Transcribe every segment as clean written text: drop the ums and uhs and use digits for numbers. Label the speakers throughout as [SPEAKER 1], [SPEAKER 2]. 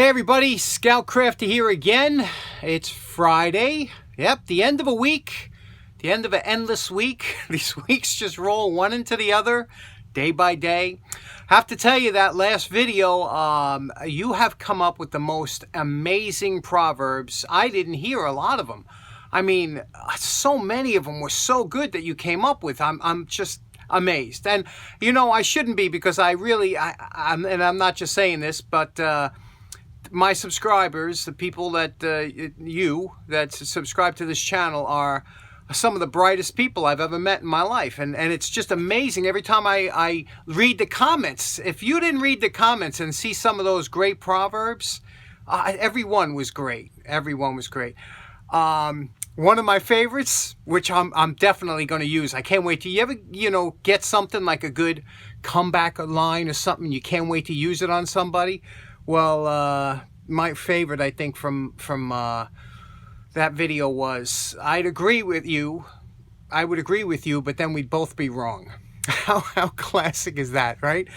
[SPEAKER 1] Hey everybody, Scout Crafter here again. It's Friday. Yep, the end of a week. The end of an endless week. These weeks just roll one into the other, day by day. Have to tell you that last video, you have come up with the most amazing proverbs. I didn't hear a lot of them. I mean, so many of them were so good that you came up with. I'm just amazed. And you know, I shouldn't be, because I really, and I'm not just saying this, but my subscribers, the people that that subscribe to this channel, are some of the brightest people I've ever met in my life, and it's just amazing every time I read the comments. If you didn't read the comments and see some of those great proverbs, everyone was great. Everyone was great. One of my favorites, which I'm definitely going to use. I can't wait to. You ever get something like a good comeback line or something, you can't wait to use it on somebody? Well, my favorite, I think, from that video was, I would agree with you, but then we'd both be wrong. How classic is that, right?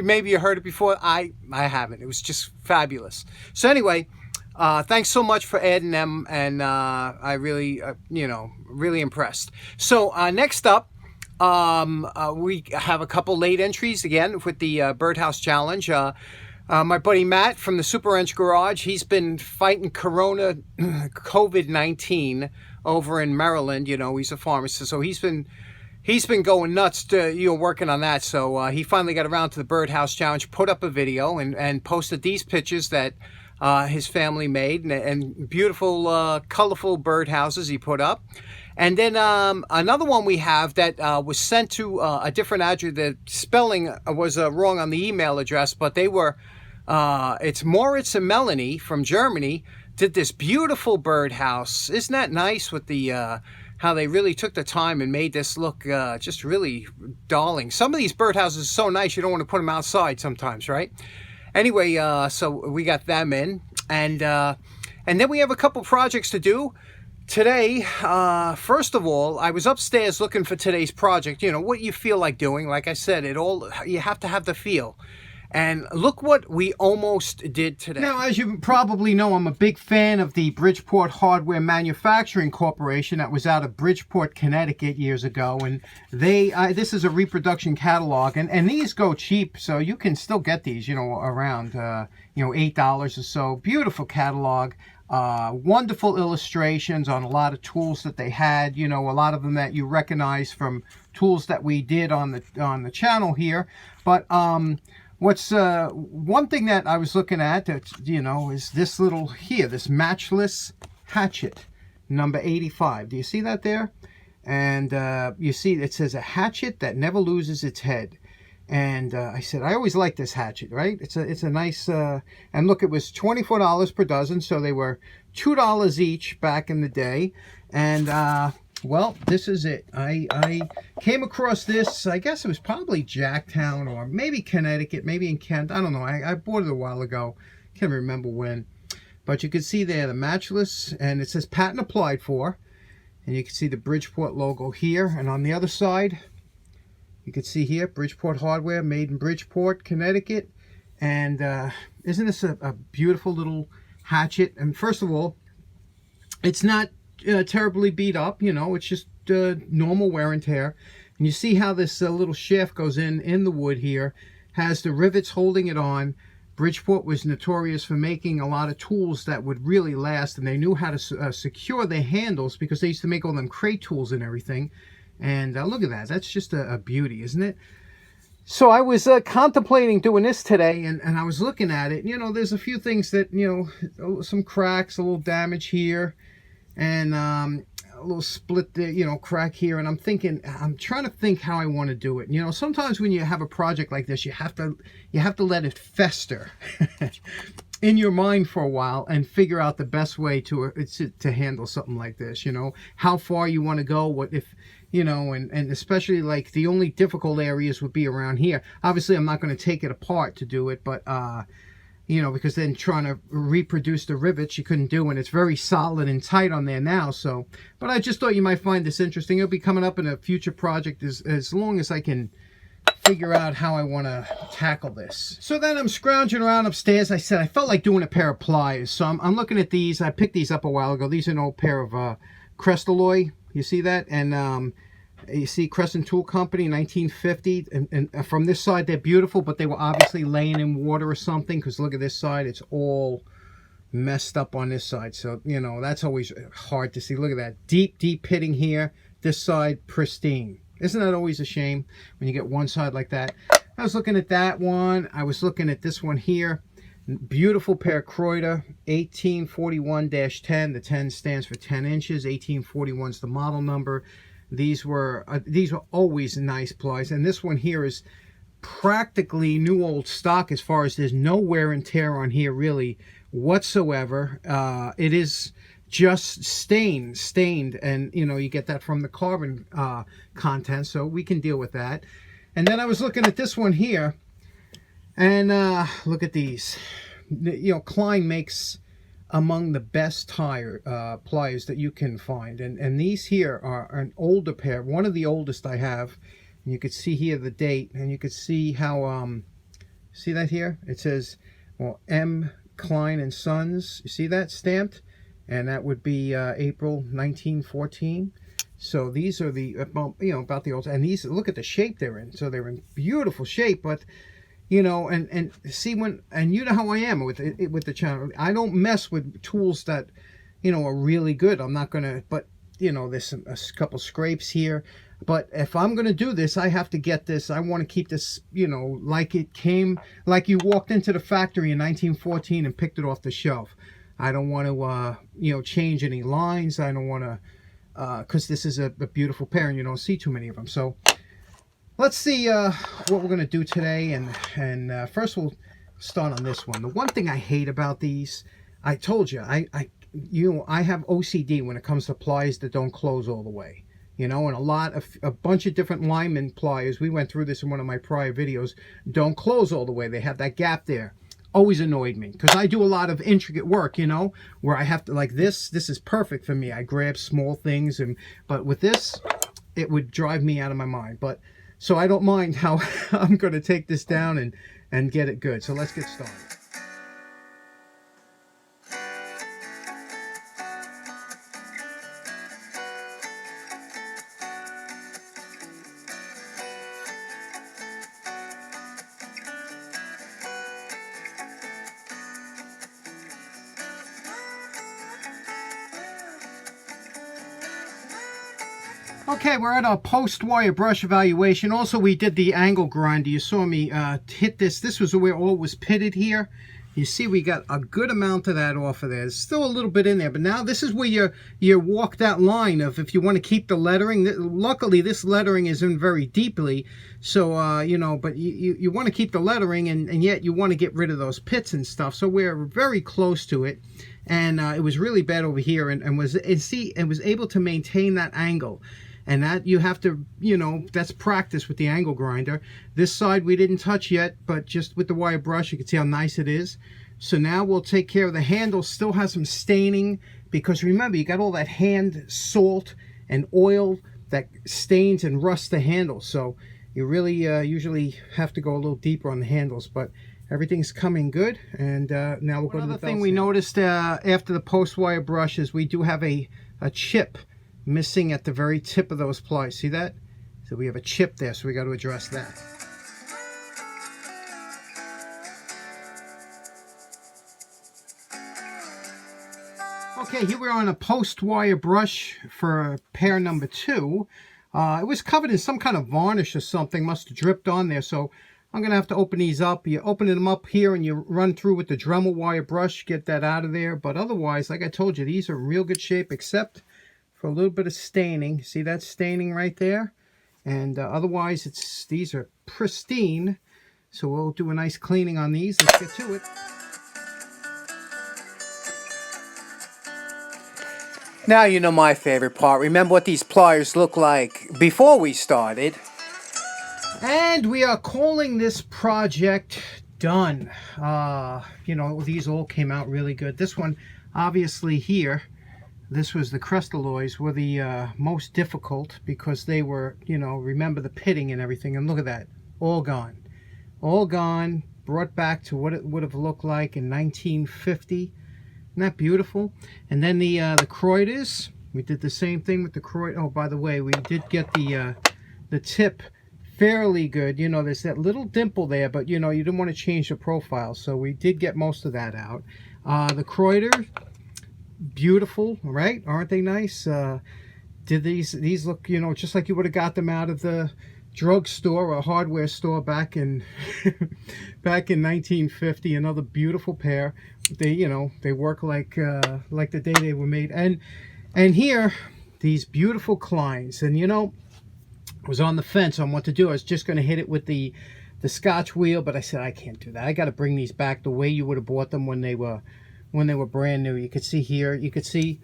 [SPEAKER 1] Maybe you heard it before. I haven't. It was just fabulous. So anyway, thanks so much for adding them, and I really, really impressed. So next up, we have a couple late entries again with the Birdhouse Challenge. My buddy Matt from the Super Wrench Garage, he's been fighting COVID-19 over in Maryland. He's a pharmacist, so he's been going nuts to working on that. So he finally got around to the Birdhouse Challenge, put up a video and posted these pictures that his family made, and beautiful colorful birdhouses he put up. And then another one we have that was sent to a different address. The spelling was wrong on the email address, but they were, it's Moritz and Melanie from Germany did this beautiful birdhouse. Isn't that nice, with the how they really took the time and made this look just really darling. Some of these birdhouses are so nice you don't want to put them outside sometimes, right? Anyway, so we got them in, and then we have a couple projects to do today. First of all, I was upstairs looking for today's project. What you feel like doing. Like I said, you have to have the feel. And look what we almost did today. Now, as you probably know, I'm a big fan of the Bridgeport Hardware Manufacturing Corporation that was out of Bridgeport, Connecticut years ago. And this is a reproduction catalog, and these go cheap, so you can still get these, around, $8 or so. Beautiful catalog. Wonderful illustrations on a lot of tools that they had, a lot of them that you recognize from tools that we did on the channel here. But what's one thing that I was looking at that is this little here, this matchless hatchet number 85. Do you see that there? And you see it says a hatchet that never loses its head. And I said, I always like this hatchet, right? It's a nice, and look, it was $24 per dozen, so they were $2 each back in the day. And well, this is it. I came across this, I guess it was probably Jacktown or maybe Connecticut, maybe in Kent. I don't know. I bought it a while ago. Can't remember when. But you can see there the matchless, and it says patent applied for. And you can see the Bridgeport logo here. And on the other side, you can see here, Bridgeport Hardware, made in Bridgeport, Connecticut. And isn't this a beautiful little hatchet? And first of all, it's not terribly beat up, it's just normal wear and tear. And you see how this little shaft goes in the wood here, has the rivets holding it on. Bridgeport was notorious for making a lot of tools that would really last, and they knew how to secure their handles, because they used to make all them crate tools and everything. And look at that. That's just a beauty, isn't it? So I was contemplating doing this today, and I was looking at it. There's a few things that, some cracks, a little damage here, and a little split there, crack here. And I'm trying to think how I want to do it. Sometimes when you have a project like this, you have to let it fester in your mind for a while and figure out the best way to handle something like this. How far you want to go, what if, and especially like the only difficult areas would be around here. Obviously, I'm not going to take it apart to do it, but because then trying to reproduce the rivets you couldn't do, and it's very solid and tight on there now. So, but I just thought you might find this interesting. It'll be coming up in a future project as long as I can figure out how I want to tackle this. So then I'm scrounging around upstairs. I said I felt like doing a pair of pliers. So I'm looking at these. I picked these up a while ago. These are an old pair of Crestoloy. You see that? And you see Crescent Tool Company, 1950. And from this side, they're beautiful, but they were obviously laying in water or something, because look at this side. It's all messed up on this side. So, you know, that's always hard to see. Look at that. Deep, deep pitting here. This side, pristine. Isn't that always a shame when you get one side like that? I was looking at that one. I was looking at this one here. Beautiful pair of Kraeuter, 1841-10. The 10 stands for 10 inches. 1841 is the model number. These were always nice pliers. And this one here is practically new old stock, as far as there's no wear and tear on here really whatsoever. It is just stained, and you know, you get that from the carbon content, so we can deal with that. And then I was looking at this one here, and look at these. You know, Klein makes among the best pliers that you can find, and these here are an older pair, one of the oldest I have. And you could see here the date, and you could see how see that here, it says, well, M. Klein and Sons. You see that stamped? And that would be April 1914. So these are the, you know, about the old, and these, look at the shape they're in. So they're in beautiful shape, but, you know, and see when, and you know how I am with the channel. I don't mess with tools that, you know, are really good. I'm not going to, but, you know, there's a couple scrapes here. But if I'm going to do this, I have to get this. I want to keep this, you know, like it came, like you walked into the factory in 1914 and picked it off the shelf. I don't want to, you know, change any lines. I don't want to, because this is a beautiful pair and you don't see too many of them. So let's see what we're going to do today. And first we'll start on this one. The one thing I hate about these, I told you, I have OCD when it comes to pliers that don't close all the way. You know, and a bunch of different lineman pliers, we went through this in one of my prior videos, don't close all the way. They have that gap there. Always annoyed me, because I do a lot of intricate work, you know, where I have to, like this is perfect for me. I grab small things, but with this, it would drive me out of my mind. But, so I don't mind how I'm going to take this down and get it good. So let's get started. Okay, we're at our post-wire brush evaluation. Also, we did the angle grinder. You saw me hit this. This was where all was pitted here. You see we got a good amount of that off of there. There's still a little bit in there, but now this is where you walk that line of if you want to keep the lettering. Luckily, this lettering is in very deeply, so, you know, but you want to keep the lettering, and yet you want to get rid of those pits and stuff. So we're very close to it, and it was really bad over here, and was able to maintain that angle. And that you have to, you know, that's practice with the angle grinder. This side we didn't touch yet, but just with the wire brush, you can see how nice it is. So now we'll take care of the handle. Still has some staining, because remember, you got all that hand salt and oil that stains and rusts the handle. So you really usually have to go a little deeper on the handles, but everything's coming good. And now we'll go to the thing we noticed after the post-wire brush is we do have a chip missing at the very tip of those pliers. See that? So we have a chip there, so we got to address that. Okay, here we're on a post-wire brush for pair number 2. It was covered in some kind of varnish or something, must have dripped on there, so I'm going to have to open these up. You open them up here and you run through with the Dremel wire brush, get that out of there. But otherwise, like I told you, these are in real good shape, except for a little bit of staining. See that staining right there? And otherwise, these are pristine. So we'll do a nice cleaning on these. Let's get to it. Now you know my favorite part. Remember what these pliers look like before we started. And we are calling this project done. You know, these all came out really good. This one, obviously here, this was the Crestoloys were the most difficult, because they were, you know, remember the pitting and everything. And look at that. all gone. All gone, brought back to what it would have looked like in 1950. Isn't that beautiful? And then the Krauters, we did the same thing with the Kraeuter. Oh, by the way, we did get the tip fairly good. You know, there's that little dimple there, but you know, you didn't want to change the profile, so we did get most of that out. The Kraeuter, beautiful, right? Aren't they nice? Did these look, you know, just like you would have got them out of the drugstore or hardware store back in back in 1950. Another beautiful pair. They, you know, they work like the day they were made. And here, these beautiful Kleins. And you know, I was on the fence on what to do. I was just going to hit it with the Scotch wheel, but I said I can't do that. I got to bring these back the way you would have bought them when they were brand new. You could see here, you could see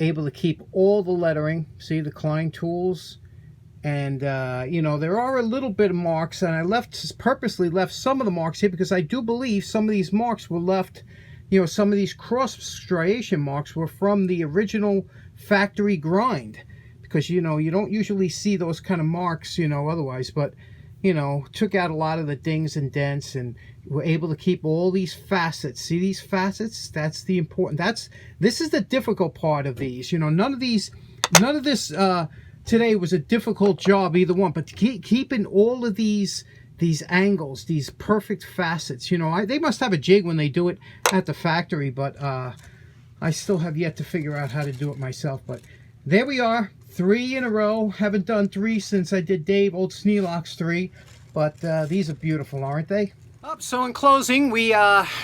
[SPEAKER 1] able to keep all the lettering. See the Klein tools. And, you know, there are a little bit of marks, and I purposely left some of the marks here because I do believe some of these marks were left, you know, some of these cross striation marks were from the original factory grind. Because, you know, you don't usually see those kind of marks, you know, otherwise. But, you know, took out a lot of the dings and dents, and we're able to keep all these facets. See these facets? That's the important. This is the difficult part of these. You know, none of this today was a difficult job, either one. But keeping all of these angles, these perfect facets. You know, they must have a jig when they do it at the factory. But I still have yet to figure out how to do it myself. But there we are. 3 in a row. Haven't done 3 since I did Dave Old Sneelock's 3, but these are beautiful, aren't they? So in closing, we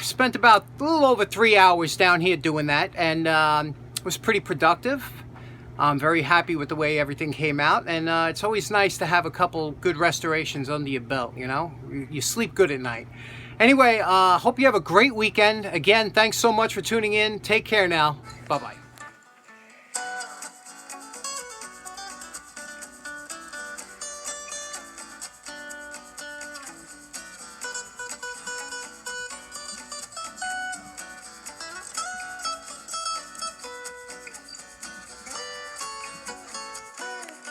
[SPEAKER 1] spent about a little over 3 hours down here doing that, and it was pretty productive. I'm very happy with the way everything came out, and it's always nice to have a couple good restorations under your belt, you know? You sleep good at night. Anyway, hope you have a great weekend. Again, thanks so much for tuning in. Take care now. Bye-bye.